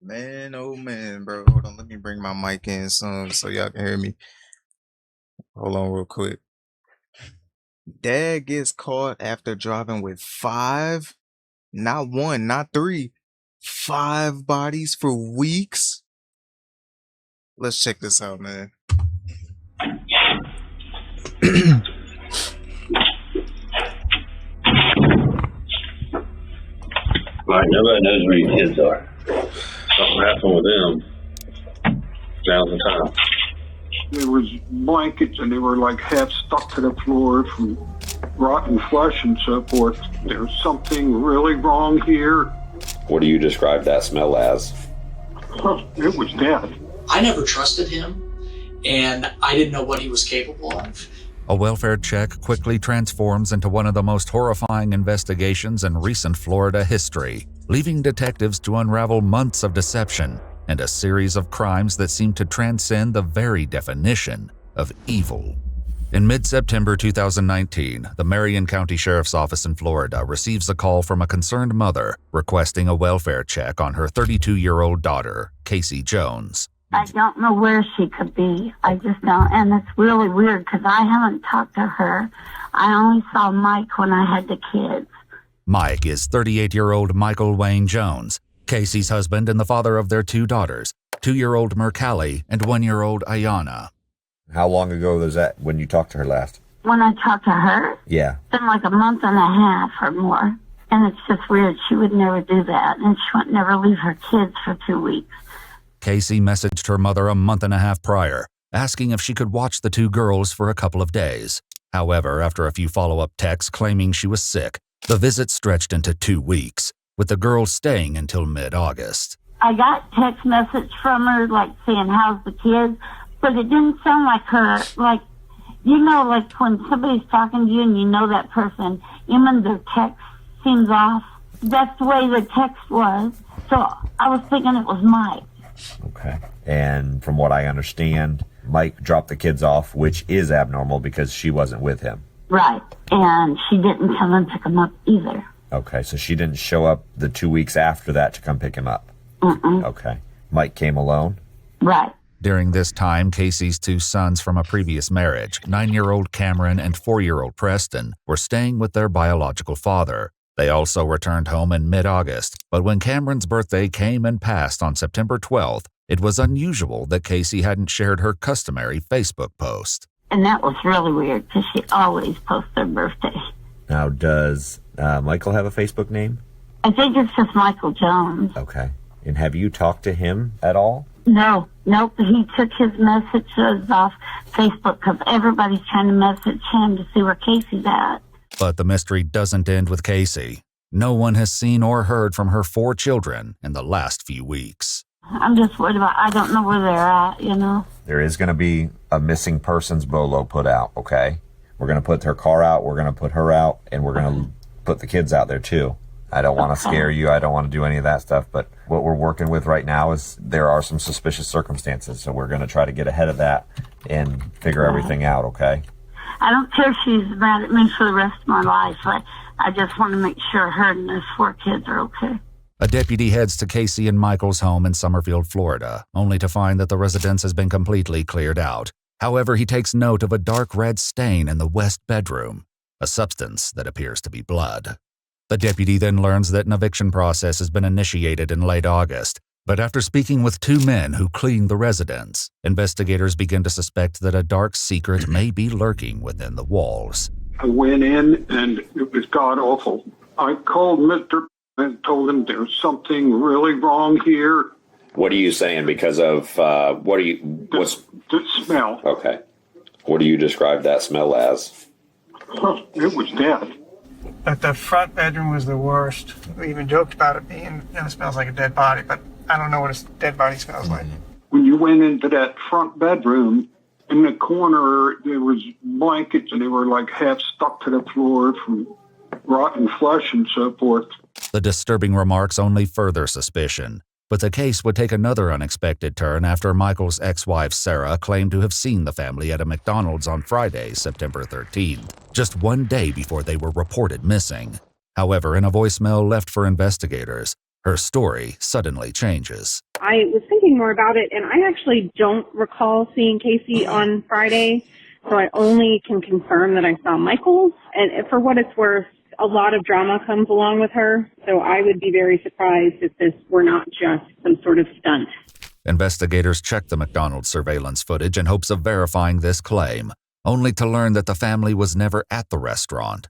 Man, oh man, bro. Hold on, let me bring my mic in some so y'all can hear me. Hold on real quick. Dad gets caught after driving with five, not one, not three, five bodies for weeks. Let's check this out, man. Right, nobody knows where your kids are. Something happened with them. Now's the time. There was blankets and they were like half stuck to the floor from rotten flesh and so forth. There's something really wrong here. What do you describe that smell as? It was death. I never trusted him, and I didn't know what he was capable of. A welfare check quickly transforms into one of the most horrifying investigations in recent Florida history, leaving detectives to unravel months of deception and a series of crimes that seem to transcend the very definition of evil. In mid-September 2019, the Marion County Sheriff's Office in Florida receives a call from a concerned mother requesting a welfare check on her 32-year-old daughter, Casey Jones. I don't know where she could be. I just don't. And it's really weird because I haven't talked to her. I only saw Mike when I had the kids. Mike is 38-year-old Michael Wayne Jones, Casey's husband and the father of their two daughters, 2-year-old Mercalli and 1-year-old Ayana. How long ago was that when you talked to her last? When I talked to her, Yeah. it's been like a month and a half or more. And it's just weird. She would never do that. And she would never leave her kids for 2 weeks. Casey messaged her mother a month and a half prior, asking if she could watch the two girls for a couple of days. However, after a few follow-up texts claiming she was sick, the visit stretched into 2 weeks, with the girls staying until mid-August. I got text message from her, like saying, how's the kids? But it didn't sound like her, like, you know, like when somebody's talking to you and you know that person, even their text seems off. That's the way the text was. So I was thinking it was Mike. Okay. And from what I understand, Mike dropped the kids off, which is abnormal because she wasn't with him. Right. And she didn't come and pick him up either. Okay, so she didn't show up the 2 weeks after that to come pick him up. Okay. Mike came alone? Right. During this time, Casey's two sons from a previous marriage, 9-year-old Cameron and 4-year-old Preston, were staying with their biological father. They also returned home in mid-August, but when Cameron's birthday came and passed on September 12th, it was unusual that Casey hadn't shared her customary Facebook post. And that was really weird because she always posts her birthday. Now, does Michael have a Facebook name? I think it's just Michael Jones. Okay. And have you talked to him at all? No, nope. He took his messages off Facebook because everybody's trying to message him to see where Casey's at. But the mystery doesn't end with Casey. No one has seen or heard from her 4 children in the last few weeks. I'm just worried about, I don't know where they're at, you know. There is going to be a missing persons bolo put out, okay? We're going to put her car out, we're going to put her out, and we're going to put the kids out there too. I don't want to scare you, I don't want to do any of that stuff, but what we're working with right now is there are some suspicious circumstances, so we're going to try to get ahead of that and figure everything out, okay? I don't care if she's mad at me for the rest of my life. I just want to make sure her and those 4 kids are okay. A deputy heads to Casey and Michael's home in Summerfield, Florida, only to find that the residence has been completely cleared out. However, he takes note of a dark red stain in the west bedroom, a substance that appears to be blood. The deputy then learns that an eviction process has been initiated in late August, but after speaking with 2 men who cleaned the residence, investigators begin to suspect that a dark secret may be lurking within the walls. I went in and it was god awful. I called Mr. and told him there's something really wrong here. What are you saying because of, The smell. okay. What do you describe that smell as? It was death. But the front bedroom was the worst. We even joked about it being, it smells like a dead body, but I don't know what a dead body smells like. When you went into that front bedroom, in the corner, there was blankets and they were like half stuck to the floor from rotten flesh and so forth. The disturbing remarks only further suspicion, but the case would take another unexpected turn after Michael's ex-wife Sarah claimed to have seen the family at a McDonald's on Friday, September 13th, just 1 day before they were reported missing. However, in a voicemail left for investigators, Her story suddenly changes. I was thinking more about it, and I actually don't recall seeing Casey on Friday, so I only can confirm that I saw Michael. And for what it's worth, a lot of drama comes along with her, so I would be very surprised if this were not just some sort of stunt. Investigators checked the McDonald's surveillance footage in hopes of verifying this claim, only to learn that the family was never at the restaurant.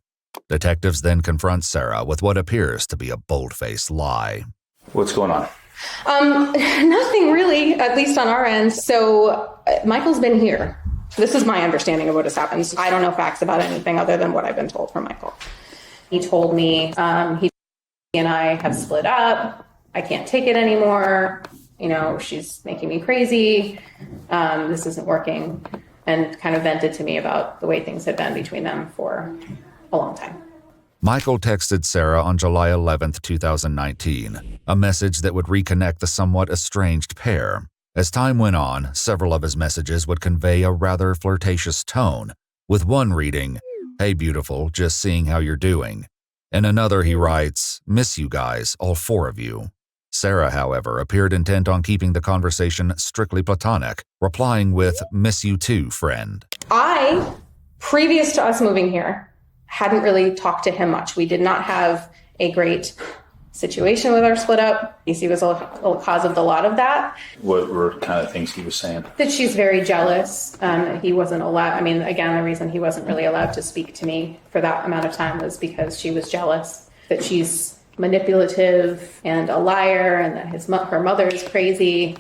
Detectives then confront Sarah with what appears to be a bold-faced lie. What's going on? Nothing really, at least on our end. So Michael's been here. This is my understanding of what has happened. I don't know facts about anything other than what I've been told from Michael. He told me he and I have split up. I can't take it anymore. You know, she's making me crazy. This isn't working. And kind of vented to me about the way things had been between them for a long time. Michael texted Sarah on July 11, 2019, a message that would reconnect the somewhat estranged pair. As time went on, several of his messages would convey a rather flirtatious tone, with one reading, "Hey beautiful, just seeing how you're doing." In another he writes, "Miss you guys, all four of you." Sarah, however, appeared intent on keeping the conversation strictly platonic, replying with, "Miss you too, friend." I, previous to us moving here, hadn't really talked to him much. We did not have a great situation with our split up. He was a cause of a lot of that. What were kind of things he was saying? That she's very jealous. He wasn't allowed. I mean, again, the reason he wasn't really allowed to speak to me for that amount of time was because she was jealous. That she's manipulative and a liar, and that her mother is crazy.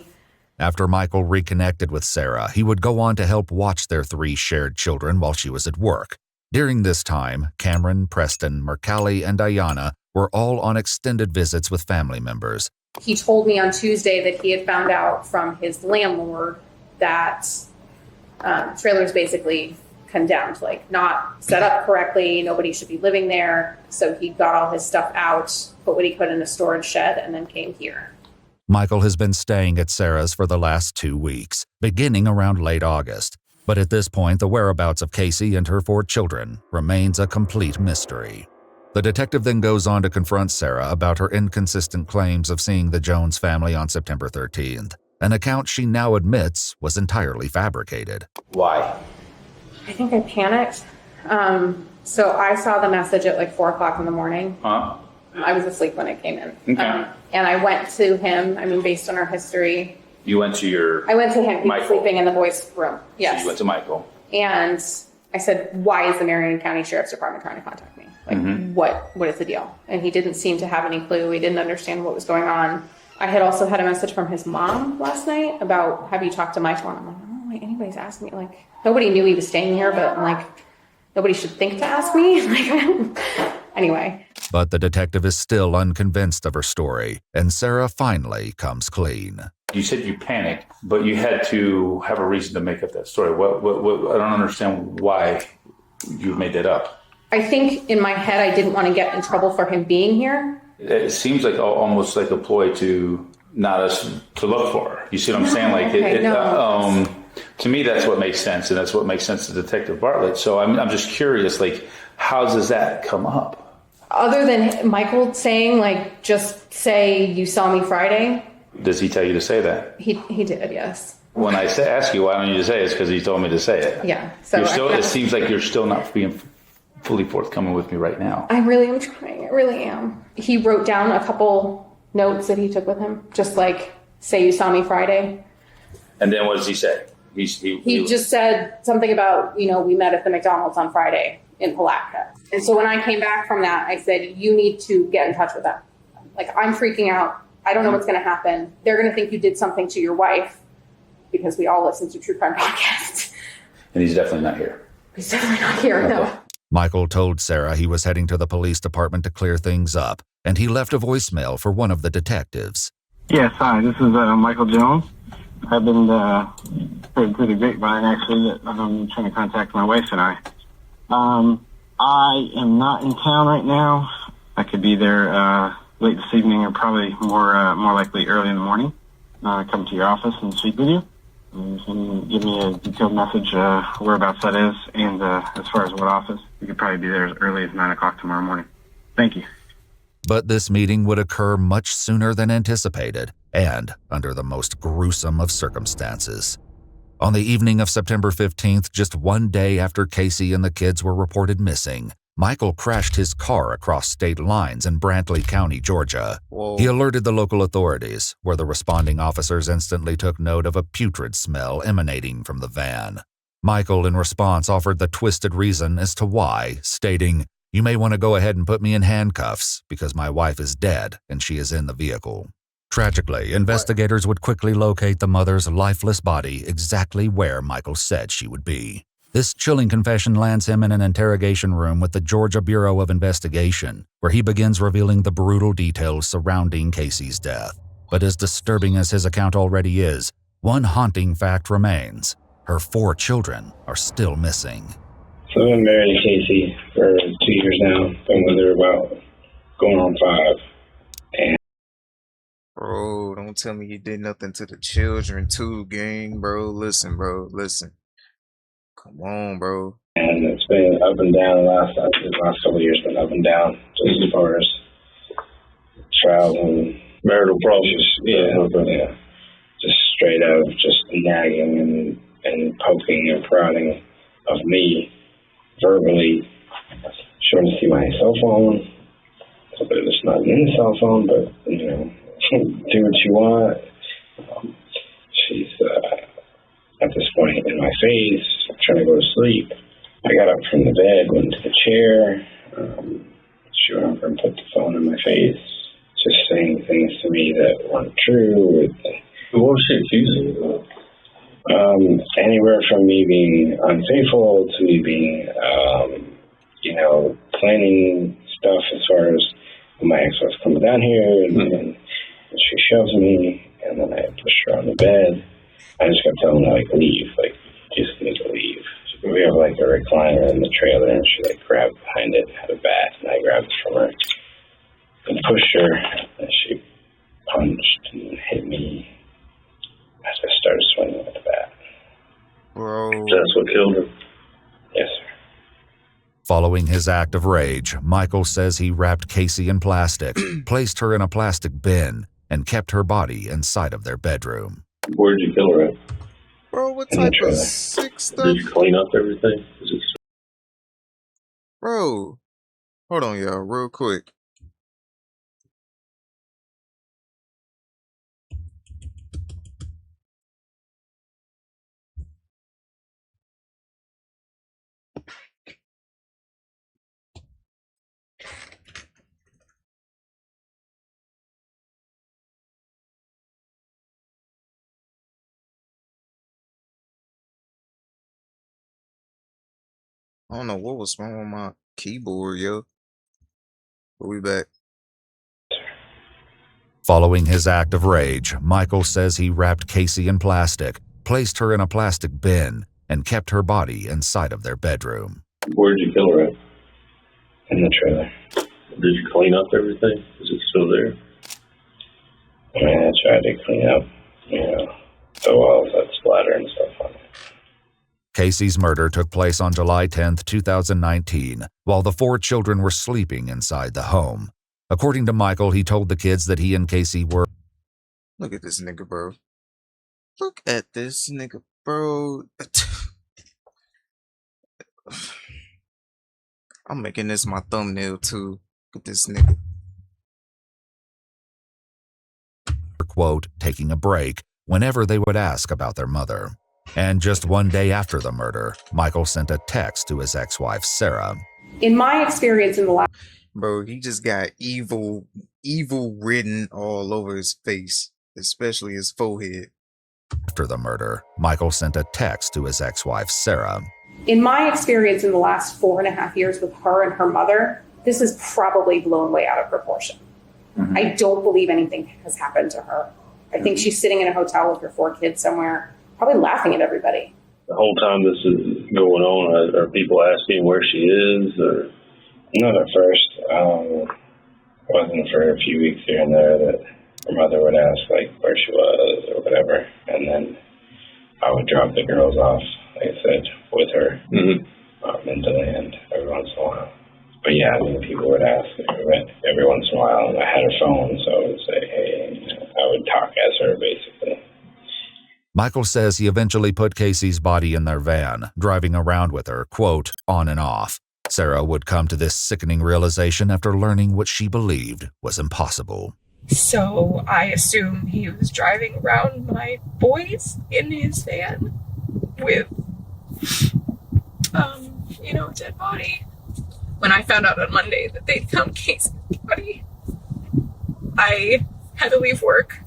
After Michael reconnected with Sarah, he would go on to help watch their 3 shared children while she was at work. During this time, Cameron, Preston, Mercalli, and Diana were all on extended visits with family members. He told me on Tuesday that he had found out from his landlord that trailer's basically condemned, like not set up correctly, nobody should be living there. So he got all his stuff out, put what he could in a storage shed, and then came here. Michael has been staying at Sarah's for the last 2 weeks, beginning around late August. But at this point, the whereabouts of Casey and her 4 children remains a complete mystery. The detective then goes on to confront Sarah about her inconsistent claims of seeing the Jones family on September 13th, an account she now admits was entirely fabricated. Why? I think I panicked. So I saw the message at like 4 o'clock in the morning. Huh? I was asleep when it came in. Okay. And I went to him, I mean, based on our history. You went to your... I went to him. He was Michael. sleeping in the boys' room. Yes. So you went to Michael. And I said, why is the Marion County Sheriff's Department trying to contact me? Like, what is the deal? And he didn't seem to have any clue. He didn't understand what was going on. I had also had a message from his mom last night about, have you talked to Michael? And I'm like, oh, like, anybody's asking me. Like, nobody knew he was staying here, but I'm like, nobody should think to ask me. Like, anyway. But the detective is still unconvinced of her story, and Sarah finally comes clean. You said you panicked, but you had to have a reason to make up that story. What I don't understand why you made that up. I think in my head, I didn't want to get in trouble for him being here. It seems like almost like a ploy to not us to look for her. You see what I'm saying? Like, Okay, to me, that's what makes sense, and that's what makes sense to Detective Bartlett. So I'm just curious, like, how does that come up? Other than Michael saying, like, just say you saw me Friday. Does he tell you to say that? He did, yes. When I ask you why don't you just say it, it's because he told me to say it. Yeah. So it seems like you're still not being fully forthcoming with me right now. I really am trying. I really am. He wrote down a couple notes that he took with him, just like, say you saw me Friday. And then what does he say? He just said something about, we met at the McDonald's on Friday in Palatka. And so when I came back from that, I said, you need to get in touch with them. Like, I'm freaking out. I don't know what's going to happen. They're going to think you did something to your wife, because we all listen to true crime podcasts. And he's definitely not here. He's definitely not here, no. Michael told Sarah he was heading to the police department to clear things up, and he left a voicemail for one of the detectives. Yes, hi, this is Michael Jones. I've been heard through the grapevine, actually, that I'm trying to contact my wife and I. I am not in town right now. I could be there late this evening, or probably more likely early in the morning. Come to your office and speak with you. You can give me a detailed message whereabouts that is, and as far as what office. You could probably be there as early as 9 o'clock tomorrow morning. Thank you. But this meeting would occur much sooner than anticipated and under the most gruesome of circumstances. On the evening of September 15th, just one day after Casey and the kids were reported missing, Michael crashed his car across state lines in Brantley County, Georgia. Whoa. He alerted the local authorities, where the responding officers instantly took note of a putrid smell emanating from the van. Michael, in response, offered the twisted reason as to why, stating, "You may want to go ahead and put me in handcuffs because my wife is dead and she is in the vehicle." Tragically, investigators would quickly locate the mother's lifeless body exactly where Michael said she would be. This chilling confession lands him in an interrogation room with the Georgia Bureau of Investigation, where he begins revealing the brutal details surrounding Casey's death. But as disturbing as his account already is, one haunting fact remains. Her 4 children are still missing. So I've been married to Casey for 2 years now. Been with her about going on 5. Bro, don't tell me you did nothing to the children too, gang, bro. Listen, bro, listen. Come on, bro. And it's been up and down the last couple of years, been up and down, just as far as trials and Marital problems. yeah. Just straight out, just nagging and poking and prodding of me verbally. She wanted to see my cell phone. So but it's not in the cell phone, but, you know, do what you want. She's at this point in my face, trying to go to sleep. I got up from the bed, went to the chair. She went over and put the phone in my face, just saying things to me that weren't true. What was she accusing you of? Anywhere from me being unfaithful to me being, planning stuff as far as my ex-wife coming down here and she shoves me and then I push her on the bed. I just kept telling her, leave, you just need to leave. We have, a recliner in the trailer and she, grabbed behind it, had a bat, and I grabbed it from her and pushed her and she punched and hit me as I started swinging with the bat. Bro. That's what killed her? Yes, sir. Following his act of rage, Michael says he wrapped Casey in plastic, placed her in a plastic bin, and kept her body inside of their bedroom. Where did you kill her at? Bro, what type of sick stuff? Did you clean up everything? Bro, hold on, y'all, real quick. I don't know what was wrong with my keyboard, yo. But we back. Following his act of rage, Michael says he wrapped Casey in plastic, placed her in a plastic bin, and kept her body inside of their bedroom. Where did you kill her at? In the trailer. Did you clean up everything? Is it still there? I tried to clean up, the walls that splatter and stuff on it. Casey's murder took place on July 10, 2019, while the 4 children were sleeping inside the home. According to Michael, he told the kids that he and Casey were... Look at this nigga, bro. Look at this nigga, bro. I'm making this my thumbnail, too. Look at this nigga. Quote, taking a break whenever they would ask about their mother. And just one day after the murder, Michael sent a text to his ex-wife, Sarah. In my experience in the last... Bro, he just got evil written all over his face, especially his forehead. After the murder, Michael sent a text to his ex-wife, Sarah. In my experience in the last 4.5 years with her and her mother, this is probably blown way out of proportion. Mm-hmm. I don't believe anything has happened to her. I think she's sitting in a hotel with her 4 kids somewhere, probably laughing at everybody. The whole time this is going on, are people asking where she is? Or? Not at first. Wasn't for a few weeks here and there that her mother would ask where she was or whatever, and then I would drop the girls off, like I said, with her into land every once in a while. But yeah, I mean, people would ask every once in a while, and I had her phone, so I would say, hey, I would talk as her basically. Michael says he eventually put Casey's body in their van, driving around with her, quote, on and off. Sarah would come to this sickening realization after learning what she believed was impossible. So I assume he was driving around my boys in his van with, a dead body. When I found out on Monday that they'd found Casey's body, I had to leave work,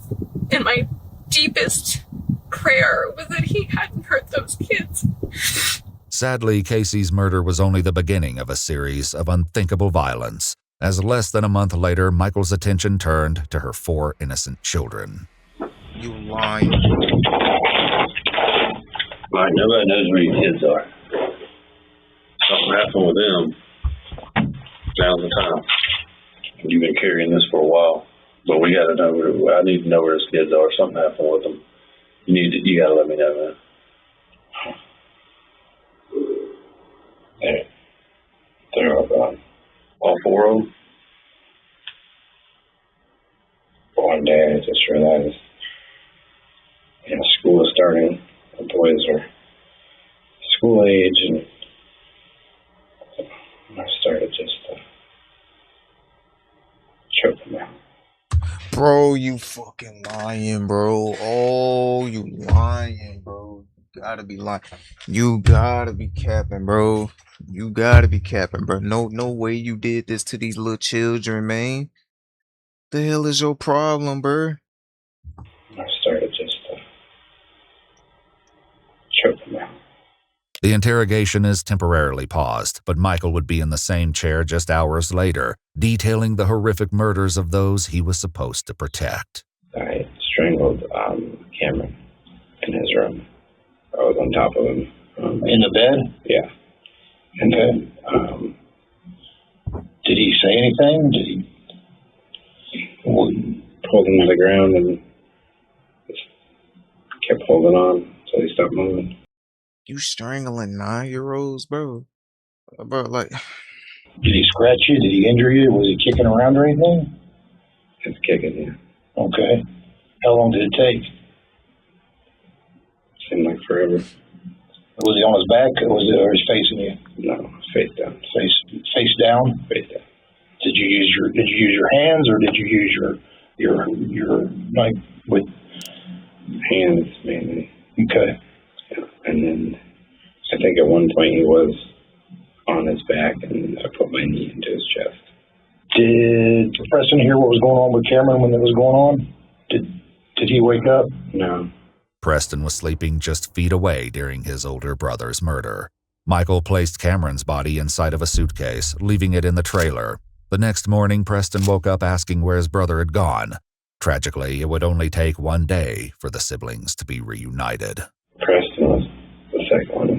and my deepest prayer was that he hadn't hurt those kids. Sadly, Casey's murder was only the beginning of a series of unthinkable violence, as less than a month later, Michael's attention turned to her 4 innocent children. You lying. Right, nobody knows where your kids are. Something happened with them. Now's the time. You've been carrying this for a while, but we got to know. I need to know where his kids are. Something happened with them. You got to let me know, man. They're all gone. All 4 of them? One day I just realized, school is starting. The boys are school age, and I started just choking out. Bro, you fucking lying, bro. Oh, you lying, bro. You gotta be lying. You gotta be capping, bro. You gotta be capping, bro. No way you did this to these little children, man. The hell is your problem, bro? I started just choking out. The interrogation is temporarily paused, but Michael would be in the same chair just hours later, detailing the horrific murders of those he was supposed to protect. I strangled Cameron in his room. I was on top of him. In the bed? Yeah. And then, did he say anything? Did he pulled him to the ground and just kept holding on until he stopped moving. You strangling 9-year-olds, bro? Bro, like... Did he scratch you? Did he injure you? Was he kicking around or anything? It's kicking, yeah. Okay. How long did it take? Seemed like forever. Was he on his back, or was he facing you? No, face down. Face down? Face down. Did you use your hands, or did you use your knife with hands mainly? Okay. Yeah. And then I think at one point he was on his back, and I put my knee into his chest. Did Preston hear what was going on with Cameron when it was going on? Did he wake up? No. Preston was sleeping just feet away during his older brother's murder. Michael placed Cameron's body inside of a suitcase, leaving it in the trailer. The next morning, Preston woke up asking where his brother had gone. Tragically, it would only take one day for the siblings to be reunited. Preston was the second one.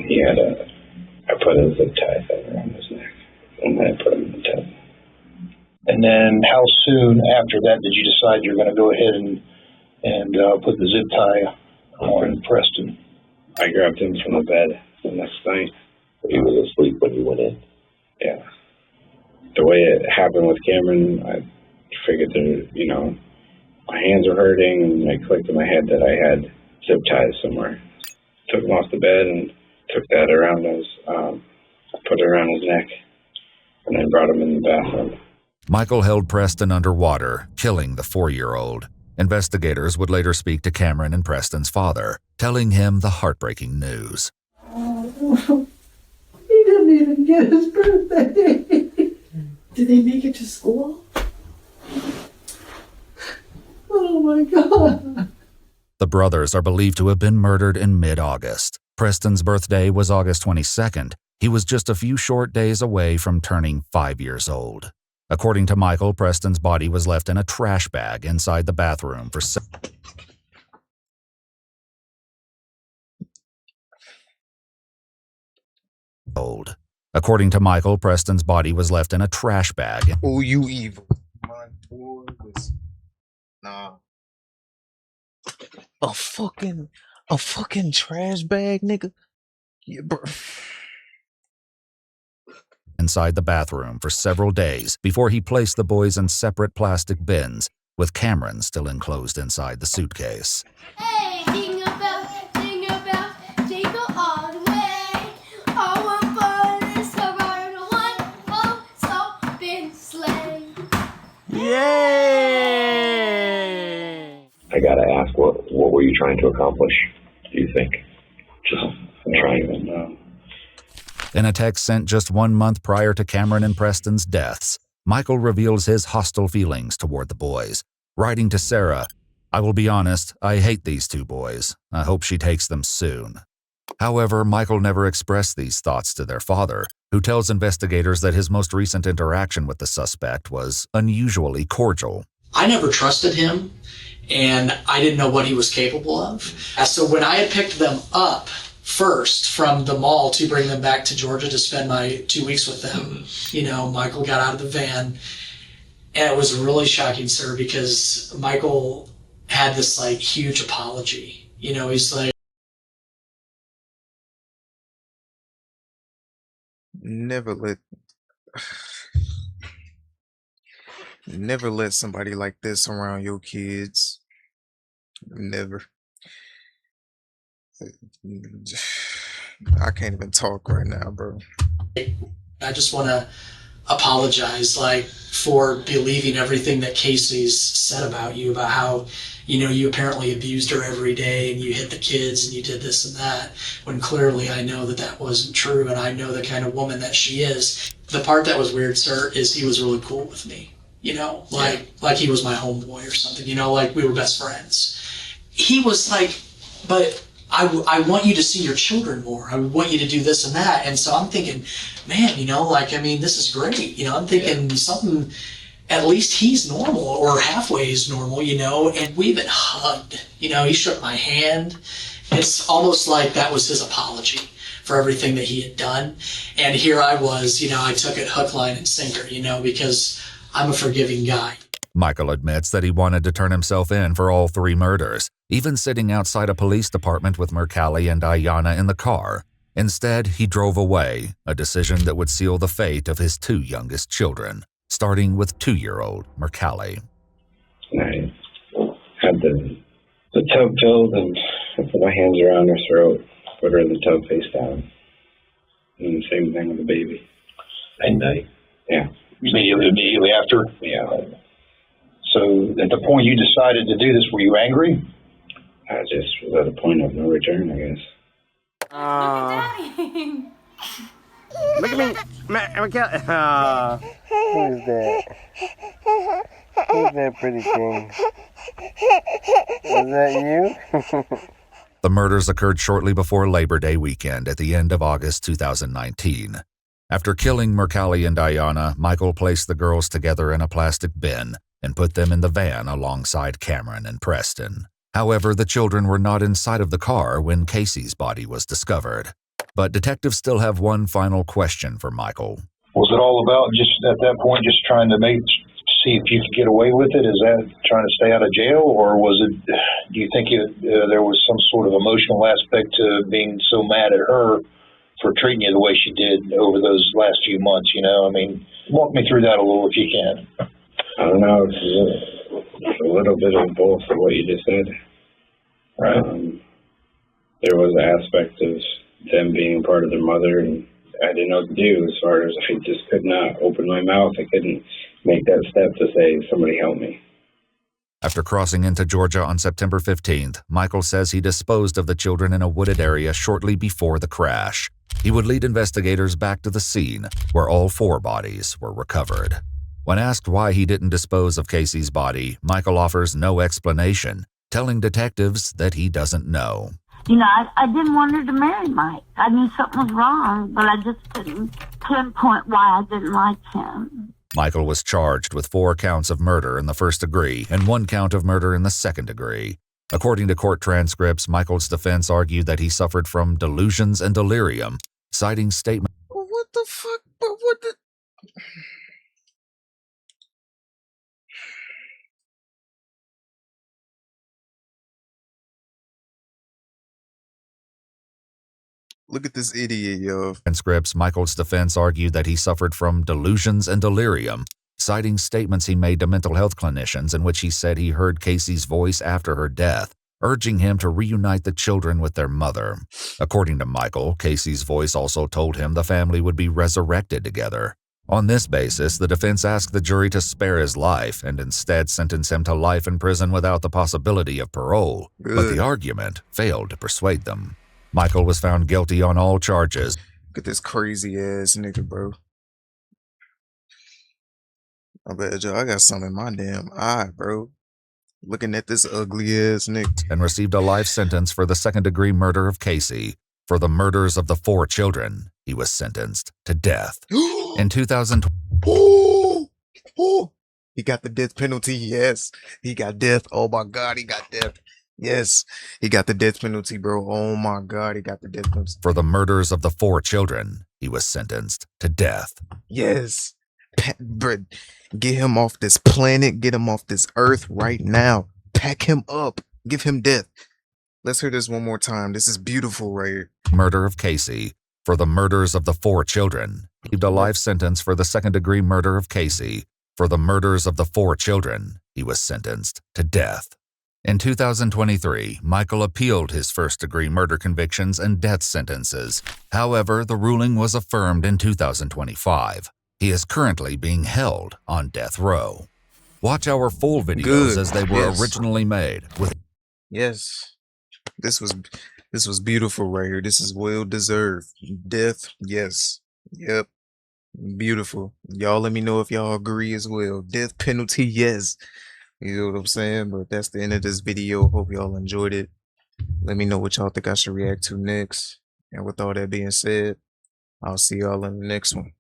I put a zip tie thing around his neck, and then I put him in the tub. And then how soon after that did you decide you're going to go ahead and put the zip tie on Preston? I grabbed him from the bed the next night. He was asleep when you went in? Yeah. The way it happened with Cameron, I figured that, my hands were hurting, and I clicked in my head that I had zip ties somewhere. Took him off the bed and took that around put it around his neck, and then brought him in the bathroom. Michael held Preston underwater, killing the 4-year-old. Investigators would later speak to Cameron and Preston's father, telling him the heartbreaking news. Oh, he didn't even get his birthday. Did they make it to school? Oh my God. The brothers are believed to have been murdered in mid-August. Preston's birthday was August 22nd. He was just a few short days away from turning 5 years old. According to Michael, Preston's body was left in a trash bag inside the bathroom for old. According to Michael, Preston's body was left in a trash bag. Oh, you evil. My boy was... Nah. A fucking trash bag, nigga? Yeah, bro. inside the bathroom for several days before he placed the boys in separate plastic bins, with Cameron still enclosed inside the suitcase. Hey, jingle bells, jingle all the way. Oh, what fun it is to ride in a one-horse open sleigh. Yay! I gotta ask, what were you trying to accomplish, do you think? Just trying to... In a text sent just 1 month prior to Cameron and Preston's deaths, Michael reveals his hostile feelings toward the boys, writing to Sarah, "I will be honest, I hate these two boys. I hope she takes them soon." However, Michael never expressed these thoughts to their father, who tells investigators that his most recent interaction with the suspect was unusually cordial. I never trusted him, and I didn't know what he was capable of. So when I had picked them up first from the mall to bring them back to Georgia to spend my 2 weeks with them, Michael got out of the van, and it was really shocking, sir, because Michael had this huge apology. He's like, never let somebody like this around your kids. Never. I can't even talk right now, bro. I just want to apologize, for believing everything that Casey's said about you, about how, you apparently abused her every day and you hit the kids and you did this and that, when clearly I know that wasn't true, and I know the kind of woman that she is. The part that was weird, sir, is he was really cool with me, like he was my homeboy or something, like we were best friends. He was like, but I want you to see your children more. I want you to do this and that. And so I'm thinking, man, this is great. I'm thinking something, at least he's normal or halfway is normal, and we even hugged. He shook my hand. It's almost like that was his apology for everything that he had done. And here I was, I took it hook, line, and sinker, because I'm a forgiving guy. Michael admits that he wanted to turn himself in for all 3 murders, even sitting outside a police department with Mercalli and Ayanna in the car. Instead, he drove away, a decision that would seal the fate of his 2 youngest children, starting with 2-year-old Mercalli. I had the tub filled and I put my hands around her throat, put her in the tub face down. And the same thing with the baby. Same day? Yeah. Immediately after? Yeah. So at the point you decided to do this, were you angry? I just was at a point of no return, I guess. Look at me, Michael. Who's that? Who's that pretty thing? Was that you? The murders occurred shortly before Labor Day weekend at the end of August 2019. After killing Mercalli and Ayanna, Michael placed the girls together in a plastic bin and put them in the van alongside Cameron and Preston. However, the children were not inside of the car when Casey's body was discovered. But detectives still have one final question for Michael. Was it all about just at that point just trying to see if you could get away with it? Is that trying to stay out of jail, or was it? Do you think there was some sort of emotional aspect to being so mad at her for treating you the way she did over those last few months? Walk me through that a little if you can. I don't know. It's a little bit of both of what you just said. Right. There was an aspect of them being part of their mother, and I didn't know what to do as far as I just could not open my mouth. I couldn't make that step to say, somebody help me. After crossing into Georgia on September 15th, Michael says he disposed of the children in a wooded area shortly before the crash. He would lead investigators back to the scene, where all 4 bodies were recovered. When asked why he didn't dispose of Casey's body, Michael offers no explanation, telling detectives that he doesn't know. I didn't want her to marry Mike. I knew something was wrong, but I just couldn't pinpoint why I didn't like him. Michael was charged with 4 counts of murder in the first degree and 1 count of murder in the second degree. According to court transcripts, Michael's defense argued that he suffered from delusions and delirium, citing statements. What the fuck? But what the... Look at this idiot, yo. Transcripts, Michael's defense argued that he suffered from delusions and delirium, citing statements he made to mental health clinicians in which he said he heard Casey's voice after her death, urging him to reunite the children with their mother. According to Michael, Casey's voice also told him the family would be resurrected together. On this basis, the defense asked the jury to spare his life and instead sentence him to life in prison without the possibility of parole. But the argument failed to persuade them. Michael was found guilty on all charges. Look at this crazy ass nigga, bro. I bet you I got something in my damn eye, bro. Looking at this ugly ass nigga. And received a life sentence for the second-degree murder of Casey. For the murders of the 4 children, he was sentenced to death. In 2000, he got the death penalty. Yes, he got death. Oh my God, he got death. Yes, he got the death penalty, bro. Oh my God, he got the death penalty. For the murders of the 4 children, he was sentenced to death. Yes, bro, get him off this planet. Get him off this earth right now. Pack him up. Give him death. Let's hear this one more time. This is beautiful right here. Murder of Casey. For the murders of the 4 children, he received a life sentence for the second-degree murder of Casey. For the murders of the 4 children, he was sentenced to death. In 2023, Michael appealed his first-degree murder convictions and death sentences. However, the ruling was affirmed in 2025. He is currently being held on death row. Watch our full videos as they were originally made. Yes, this was beautiful right here. This is well deserved. Death, yes, yep, beautiful. Y'all let me know if y'all agree as well. Death penalty, yes. You know what I'm saying? But that's the end of this video. Hope y'all enjoyed it. Let me know what y'all think I should react to next. And with all that being said, I'll see y'all in the next one.